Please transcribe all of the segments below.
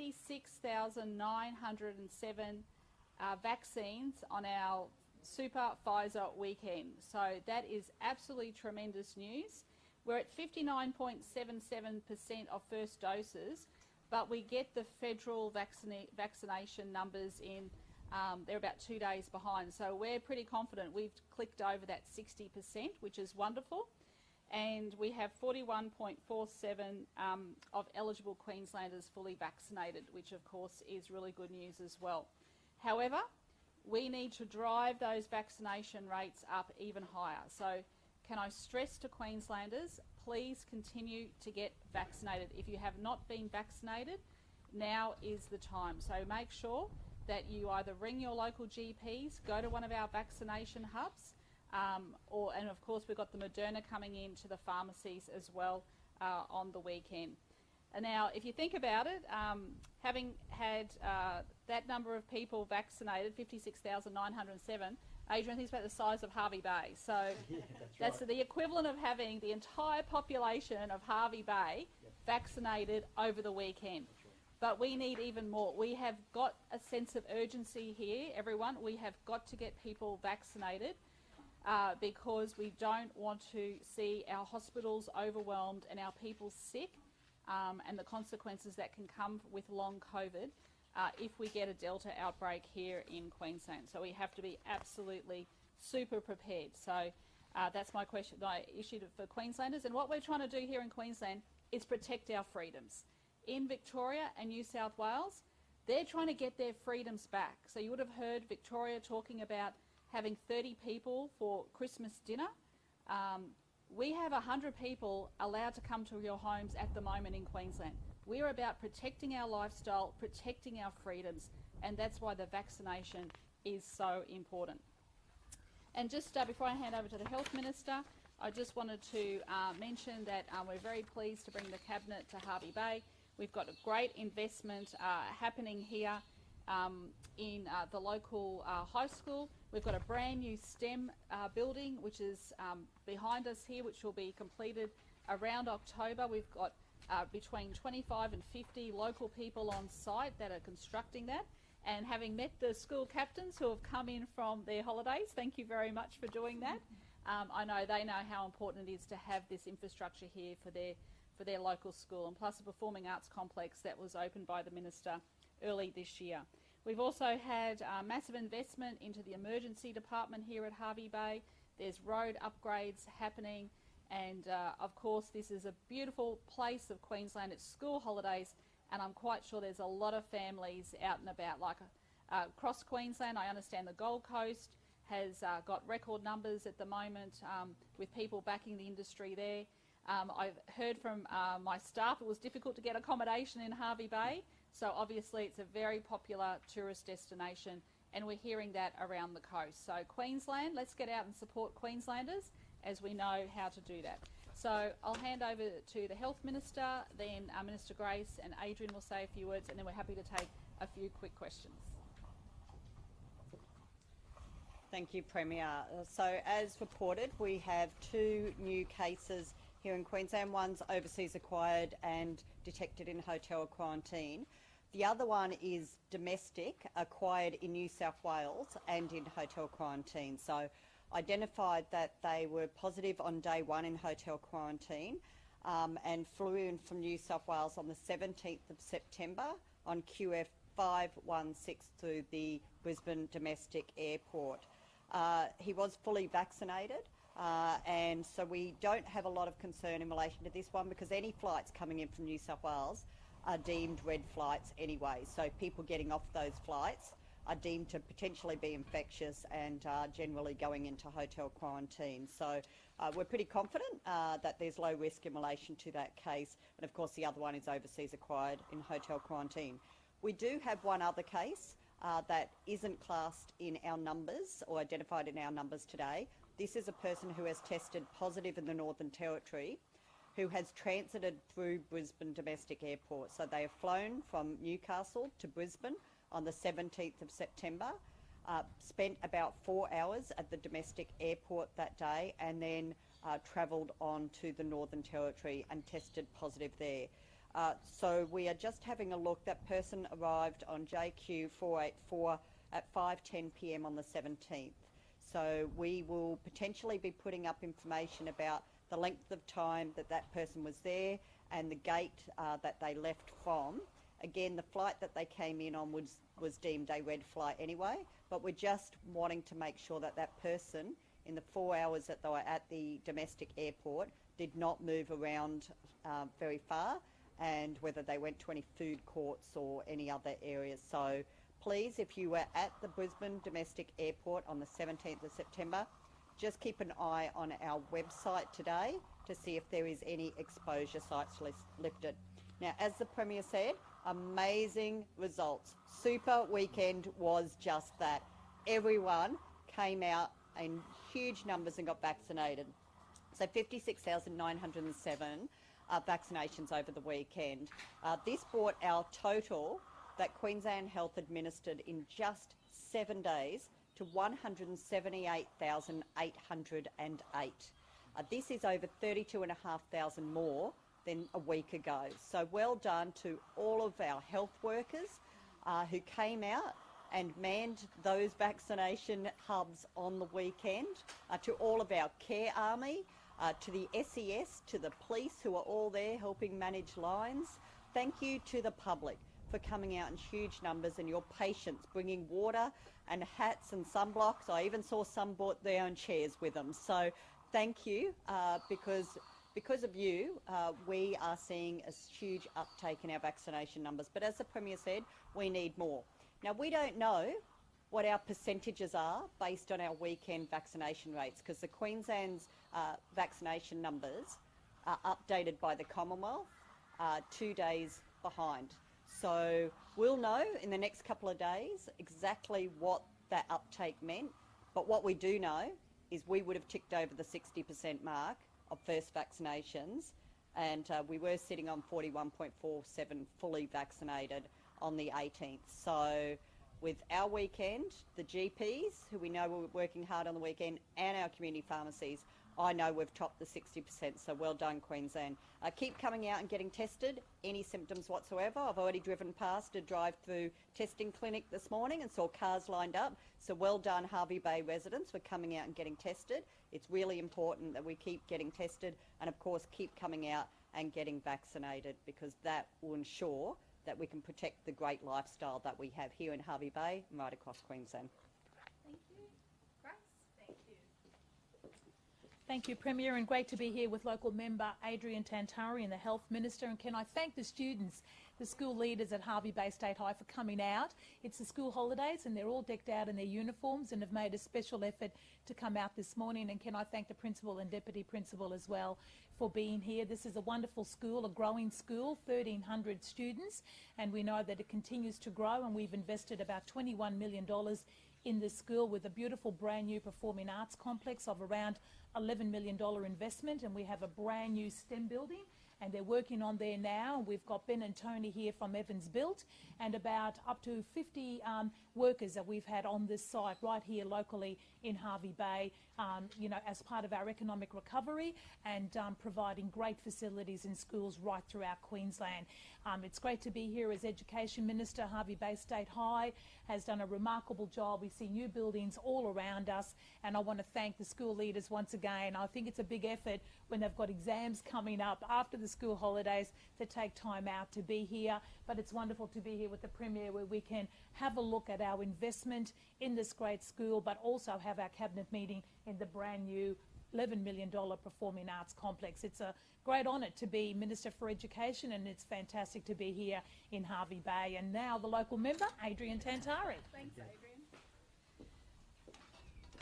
56,907 vaccines on our Super Pfizer weekend. So that is absolutely tremendous news. We're at 59.77% of first doses, but we get the federal vaccination numbers in, they're about 2 days behind. So we're pretty confident we've clicked over that 60%, which is wonderful. And we have 41.47% of eligible Queenslanders fully vaccinated, which of course is really good news as well. However, we need to drive those vaccination rates up even higher. So can I stress to Queenslanders, please continue to get vaccinated. If you have not been vaccinated, now is the time. So make sure that you either ring your local GPs, go to one of our vaccination hubs, and of course we've got the Moderna coming in to the pharmacies as well on the weekend. And now, if you think about it, having had that number of people vaccinated, 56,907, Adrian, think about the size of Hervey Bay. So yeah, that's right. The equivalent of having the entire population of Hervey Bay vaccinated over the weekend. Right. But we need even more. We have got a sense of urgency here, everyone. We have got to get people vaccinated because we don't want to see our hospitals overwhelmed and our people sick and the consequences that can come with long COVID if we get a Delta outbreak here in Queensland. So we have to be absolutely super prepared. So that's my question, my issue for Queenslanders. And what we're trying to do here in Queensland is protect our freedoms. In Victoria and New South Wales, they're trying to get their freedoms back. So you would have heard Victoria talking about having 30 people for Christmas dinner. We have 100 people allowed to come to your homes at the moment in Queensland. We're about protecting our lifestyle, protecting our freedoms, and that's why the vaccination is so important. And just before I hand over to the Health Minister, I just wanted to mention that we're very pleased to bring the Cabinet to Hervey Bay. We've got a great investment happening here in the local high school. We've got a brand new STEM building which is behind us here, which will be completed around October. We've got between 25 and 50 local people on site that are constructing that. And having met the school captains who have come in from their holidays, thank you very much for doing that. I know they know how important it is to have this infrastructure here for their local school, and plus a performing arts complex that was opened by the Minister early this year. We've also had massive investment into the emergency department here at Hervey Bay. There's road upgrades happening, and of course this is a beautiful place of Queensland. It's school holidays, and I'm quite sure there's a lot of families out and about. Like across Queensland, I understand the Gold Coast has got record numbers at the moment with people backing the industry there. I've heard from my staff it was difficult to get accommodation in Hervey Bay, so obviously it's a very popular tourist destination, and we're hearing that around the coast. So Queensland, let's get out and support Queenslanders as we know how to do that. So I'll hand over to the Health Minister, then Minister Grace and Adrian will say a few words, and then we're happy to take a few quick questions. Thank you, Premier. So as reported, we have 2 new cases here in Queensland. One's overseas acquired and detected in hotel quarantine. The other one is domestic, acquired in New South Wales and in hotel quarantine. So identified that they were positive on day 1 in hotel quarantine and flew in from New South Wales on the 17th of September on QF 516 through the Brisbane domestic airport. He was fully vaccinated, and so we don't have a lot of concern in relation to this one because any flights coming in from New South Wales are deemed red flights anyway. So people getting off those flights are deemed to potentially be infectious and are generally going into hotel quarantine. So we're pretty confident that there's low risk in relation to that case. And of course the other one is overseas acquired in hotel quarantine. We do have one other case that isn't classed in our numbers or identified in our numbers today. This is a person who has tested positive in the Northern Territory who has transited through Brisbane domestic airport. So they have flown from Newcastle to Brisbane on the 17th of September, spent about 4 hours at the domestic airport that day, and then travelled on to the Northern Territory and tested positive there. So we are just having a look. That person arrived on JQ 484 at 5:10 p.m. on the 17th. So we will potentially be putting up information about the length of time that that person was there and the gate that they left from. Again, the flight that they came in on was deemed a red flight anyway, but we're just wanting to make sure that that person, in the 4 hours that they were at the domestic airport, did not move around very far, and whether they went to any food courts or any other areas. So please, if you were at the Brisbane Domestic Airport on the 17th of September, just keep an eye on our website today to see if there is any exposure sites lifted. Now, as the Premier said, amazing results. Super weekend was just that. Everyone came out in huge numbers and got vaccinated. So 56,907 vaccinations over the weekend. This brought our total that Queensland Health administered in just 7 days to 178,808. This is over 32,500 more than a week ago. So well done to all of our health workers who came out and manned those vaccination hubs on the weekend, to all of our care army, to the SES, to the police who are all there helping manage lines. Thank you to the public for coming out in huge numbers and your patience, bringing water and hats and sunblocks. I even saw some brought their own chairs with them. So thank you, because of you, we are seeing a huge uptake in our vaccination numbers. But as the Premier said, we need more. Now, we don't know what our percentages are based on our weekend vaccination rates, because the Queensland's vaccination numbers are updated by the Commonwealth 2 days behind. So we'll know in the next couple of days exactly what that uptake meant. But what we do know is we would have ticked over the 60% mark of first vaccinations, and we were sitting on 41.47 fully vaccinated on the 18th. So with our weekend, the GPs, who we know were working hard on the weekend, and our community pharmacies, I know we've topped the 60%, so well done, Queensland. Keep coming out and getting tested, any symptoms whatsoever. I've already driven past a drive-through testing clinic this morning and saw cars lined up, so well done, Hervey Bay residents, for coming out and getting tested. It's really important that we keep getting tested and, of course, keep coming out and getting vaccinated, because that will ensure that we can protect the great lifestyle that we have here in Hervey Bay and right across Queensland. Thank you. Grace? Thank you. Thank you, Premier, and great to be here with local member Adrian Tantari and the Health Minister. And can I thank the students, the school leaders at Hervey Bay State High, for coming out. It's the school holidays and they're all decked out in their uniforms and have made a special effort to come out this morning. And can I thank the Principal and Deputy Principal as well for being here. This is a wonderful school, a growing school, 1,300 students, and we know that it continues to grow, and we've invested about $21 million in this school with a beautiful brand new performing arts complex of around $11 million investment, and we have a brand new STEM building and they're working on there now. We've got Ben and Tony here from Evans Built, and about up to 50 workers that we've had on this site right here locally in Hervey Bay, you know, as part of our economic recovery and providing great facilities in schools right throughout Queensland. It's great to be here as Education Minister. Hervey Bay State High has done a remarkable job. We see new buildings all around us, and I want to thank the school leaders once again. I think it's a big effort when they've got exams coming up after the school holidays to take time out to be here, but it's wonderful to be here with the Premier where we can have a look at our investment in this great school, but also have our cabinet meeting in the brand new $11 million performing arts complex. It's a great honour to be Minister for Education, and it's fantastic to be here in Hervey Bay. And now the local member, Adrian Tantari. Thanks, Adrian.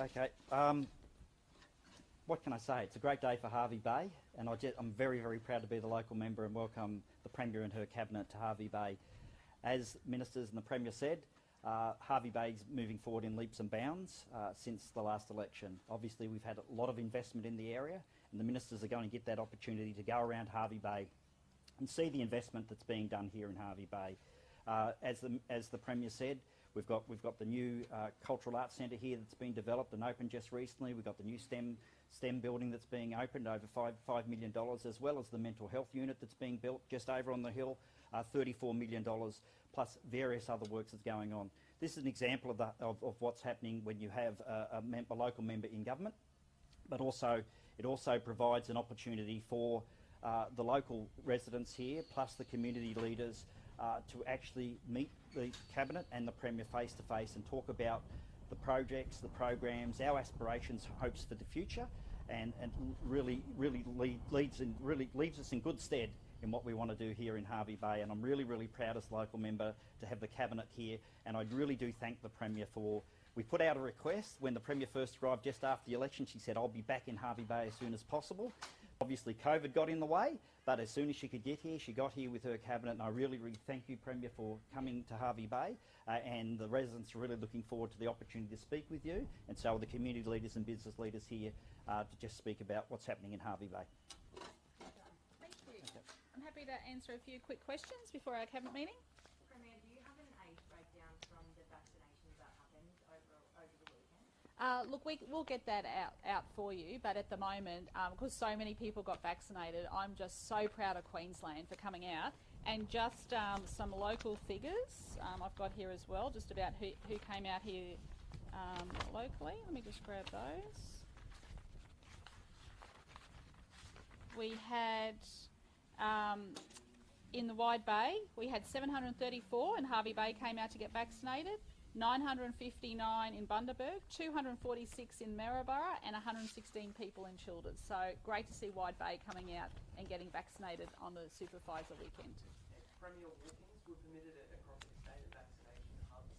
Okay. What can I say? It's a great day for Hervey Bay, and I'm very, very proud to be the local member and welcome the Premier and her cabinet to Hervey Bay. As ministers and the Premier said, Hervey Bay's moving forward in leaps and bounds since the last election. Obviously, we've had a lot of investment in the area, and the ministers are going to get that opportunity to go around Hervey Bay and see the investment that's being done here in Hervey Bay. As the Premier said, we've got the new Cultural Arts Centre here that's been developed and opened just recently. We've got the new STEM building that's being opened, over $5 million, as well as the mental health unit that's being built just over on the hill, $34 million, plus various other works that's going on. This is an example of what's happening when you have a local member in government, but it also provides an opportunity for the local residents here, plus the community leaders, to actually meet the Cabinet and the Premier face to face and talk about the projects, the programs, our aspirations, hopes for the future, and really leaves us in good stead in what we want to do here in Hervey Bay. And I'm really proud as local member to have the Cabinet here, and I really do thank the Premier for. We put out a request when the Premier first arrived just after the election. She said, I'll be back in Hervey Bay as soon as possible. Obviously COVID got in the way, but as soon as she could get here, she got here with her Cabinet, and I really thank you, Premier, for coming to Hervey Bay, and the residents are really looking forward to the opportunity to speak with you, and so are the community leaders and business leaders here to just speak about what's happening in Hervey Bay. Thank you. I'm happy to answer a few quick questions before our Cabinet meeting. Premier, do you have an age breakdown from the vaccinations that happened over the weekend? Look, we'll get that out for you, but at the moment, because so many people got vaccinated, I'm just so proud of Queensland for coming out. And just some local figures I've got here as well, just about who came out here locally. Let me just grab those. We had, in the Wide Bay, we had 734 and Hervey Bay came out to get vaccinated. 959 in Bundaberg, 246 in Maryborough, and 116 people in Childers. So great to see Wide Bay coming out and getting vaccinated on the supervisor weekend. Premier, walk-ins were permitted across the state of vaccination hubs.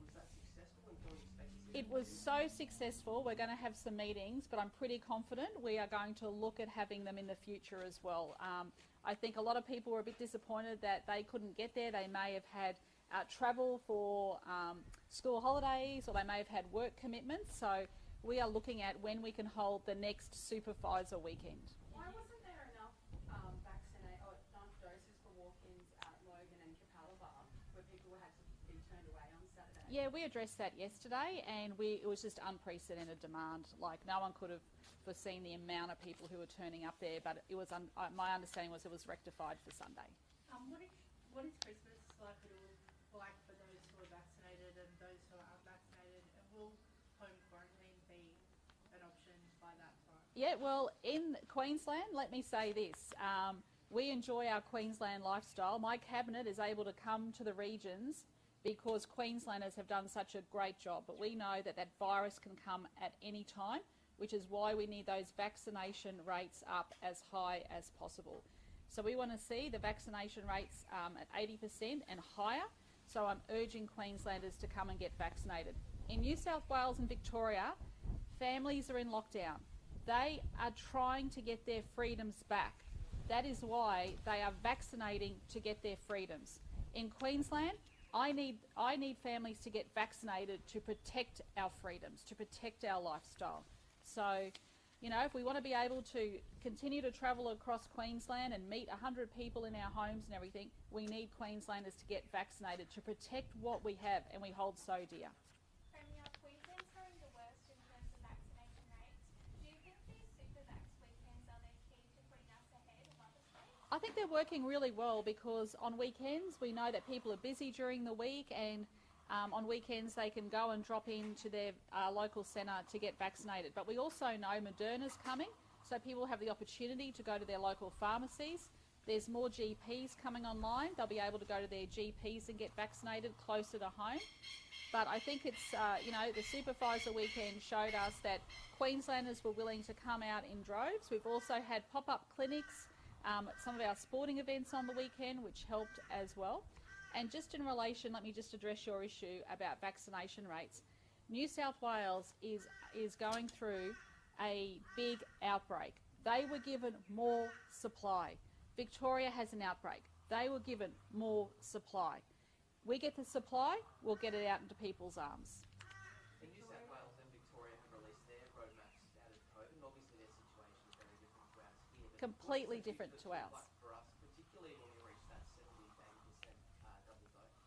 Was that successful, and can we expect to see? It was so successful. We're going to have some meetings, but I'm pretty confident we are going to look at having them in the future as well. I think a lot of people were a bit disappointed that they couldn't get there. They may have had travel for school holidays, or they may have had work commitments. So we are looking at when we can hold the next supervisor weekend. Why wasn't there enough doses for walk-ins at Logan and Capalaba, where people had to be turned away on Saturday? Yeah, we addressed that yesterday, and it was just unprecedented demand. Like, no one could have foreseen the amount of people who were turning up there, but it was my understanding was it was rectified for Sunday. What is Christmas likely to look like for those who are vaccinated and those who are unvaccinated, and will home quarantine be an option by that time? Yeah, well, in Queensland, let me say this. We enjoy our Queensland lifestyle. My Cabinet is able to come to the regions because Queenslanders have done such a great job. But we know that that virus can come at any time, which is why we need those vaccination rates up as high as possible. So we want to see the vaccination rates at 80% and higher. So I'm urging Queenslanders to come and get vaccinated. In New South Wales and Victoria, families are in lockdown. They are trying to get their freedoms back. That is why they are vaccinating to get their freedoms. In Queensland, I need families to get vaccinated to protect our freedoms, to protect our lifestyle. So, you know, if we want to be able to continue to travel across Queensland and meet 100 people in our homes and everything, we need Queenslanders to get vaccinated to protect what we have and we hold so dear. Premier, Queensland's going the worst in terms of vaccination rates. Do you think these super vax weekends are the key to putting us ahead of other states? I think they're working really well because on weekends we know that people are busy during the week, and on weekends they can go and drop into their local centre to get vaccinated. But we also know Moderna's coming, so people have the opportunity to go to their local pharmacies. There's more GPs coming online. They'll be able to go to their GPs and get vaccinated closer to home. But I think it's, you know, the supervisor weekend showed us that Queenslanders were willing to come out in droves. We've also had pop-up clinics at some of our sporting events on the weekend, which helped as well. And just in relation, let me just address your issue about vaccination rates. New South Wales is going through a big outbreak. They were given more supply. Victoria has an outbreak. They were given more supply. We get the supply, we'll get it out into people's arms. In New South Wales and Victoria have released their roadmaps out of COVID, and obviously their situation is very different to ours here. But Completely what does the different future to look ours. like for us, particularly when we reach that 70 to 80% double dose?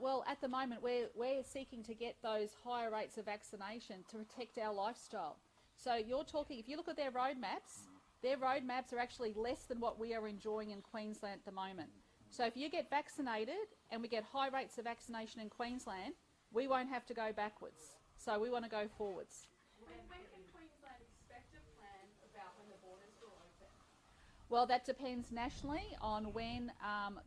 Well, at the moment, we're seeking to get those higher rates of vaccination to protect our lifestyle. So you're talking, if you look at their roadmaps are actually less than what we are enjoying in Queensland at the moment. So if you get vaccinated and we get high rates of vaccination in Queensland, we won't have to go backwards. So we want to go forwards. When can Queensland expect a plan about when the borders will open? Well, that depends nationally on when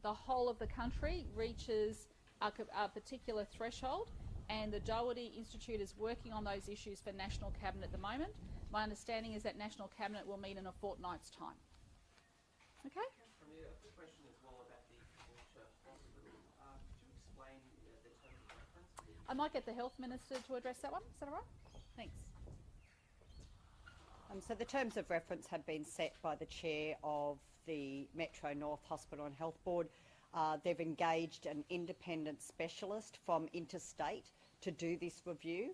the whole of the country reaches a particular threshold, and the Doherty Institute is working on those issues for National Cabinet at the moment. My understanding is that National Cabinet will meet in a fortnight's time. Okay? Premier, a question as well about the Palaszczuk hospital. Could you explain the terms of reference? I might get the Health Minister to address that one. Is that all right? Thanks. So the terms of reference have been set by the chair of the Metro North Hospital and Health Board. They've engaged an independent specialist from interstate to do this review.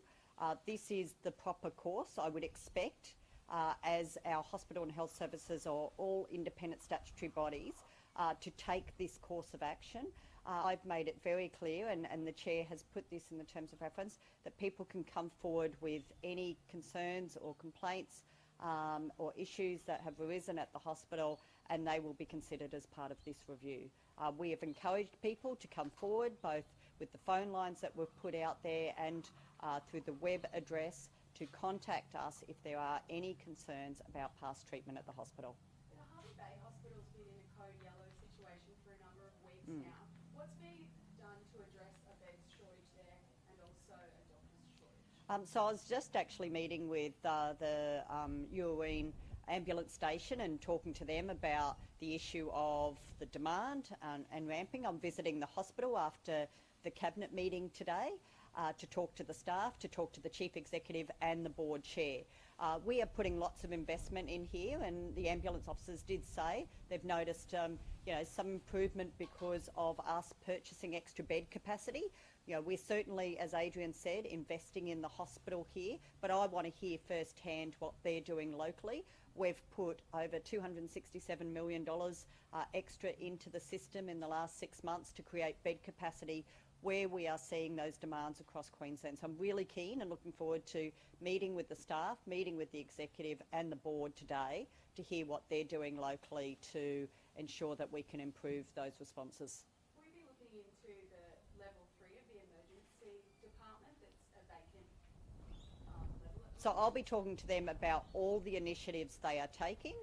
This is the proper course, I would expect, as our hospital and health services are all independent statutory bodies, to take this course of action. I've made it very clear, and the chair has put this in the terms of reference, that people can come forward with any concerns or complaints or issues that have arisen at the hospital, and they will be considered as part of this review. We have encouraged people to come forward, both with the phone lines that we've put out there and through the web address, to contact us if there are any concerns about past treatment at the hospital. The Hervey Bay Hospital's been in a code yellow situation for a number of weeks now. What's being done to address a bed shortage there and also a doctor's shortage? So I was just actually meeting with the Urine ambulance station and talking to them about the issue of the demand and ramping. I'm visiting the hospital after the cabinet meeting today to talk to the staff, to talk to the chief executive and the board chair. We are putting lots of investment in here, and the ambulance officers did say they've noticed some improvement because of us purchasing extra bed capacity. We're certainly, as Adrian said, investing in the hospital here, but I want to hear firsthand what they're doing locally. We've put over $267 million extra into the system in the last 6 months to create bed capacity where we are seeing those demands across Queensland. So I'm really keen and looking forward to meeting with the staff, meeting with the executive and the board today to hear what they're doing locally to ensure that we can improve those responses. Will you be looking into the level 3 of the emergency department that's a vacant level? So I'll be talking to them about all the initiatives they are taking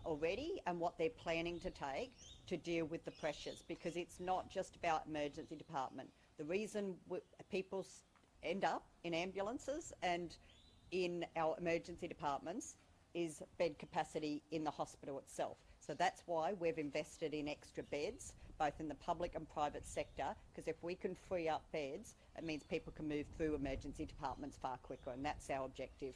already and what they're planning to take to deal with the pressures, because it's not just about emergency department. The reason people end up in ambulances and in our emergency departments is bed capacity in the hospital itself. So that's why we've invested in extra beds, both in the public and private sector, because if we can free up beds, it means people can move through emergency departments far quicker, and that's our objective.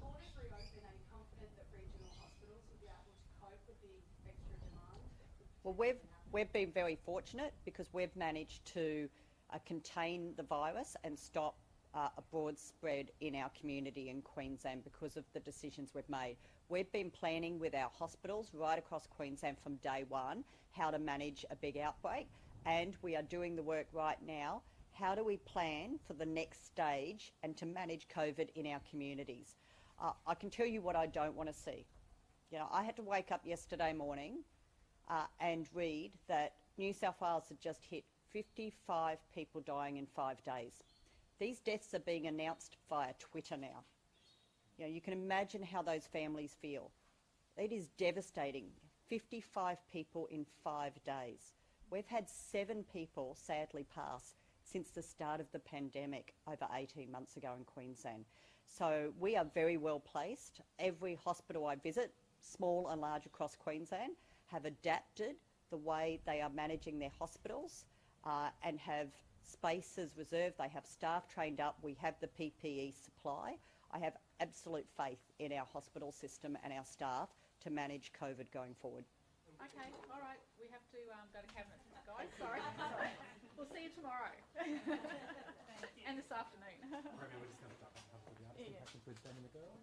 Borders reopen, are you confident that regional hospitals will be able to cope with the extra demand? Well, we've been very fortunate because we've managed to contain the virus and stop a broad spread in our community in Queensland because of the decisions we've made. We've been planning with our hospitals right across Queensland from day one how to manage a big outbreak, and we are doing the work right now. How do we plan for the next stage and to manage COVID in our communities? I can tell you what I don't want to see. I had to wake up yesterday morning and read that New South Wales had just hit 55 people dying in 5 days. These deaths are being announced via Twitter now. You can imagine how those families feel. It is devastating. 55 people in 5 days. We've had 7 people sadly pass since the start of the pandemic over 18 months ago in Queensland. So we are very well placed. Every hospital I visit, small and large across Queensland, have adapted the way they are managing their hospitals and have spaces reserved. They have staff trained up. We have the PPE supply. I have absolute faith in our hospital system and our staff to manage COVID going forward. Okay, all right. We have to go to Cabinet, guys. Sorry. We'll see you tomorrow. And this afternoon. Premier, we're just going to start. Yeah. That concludes Standing the Girls.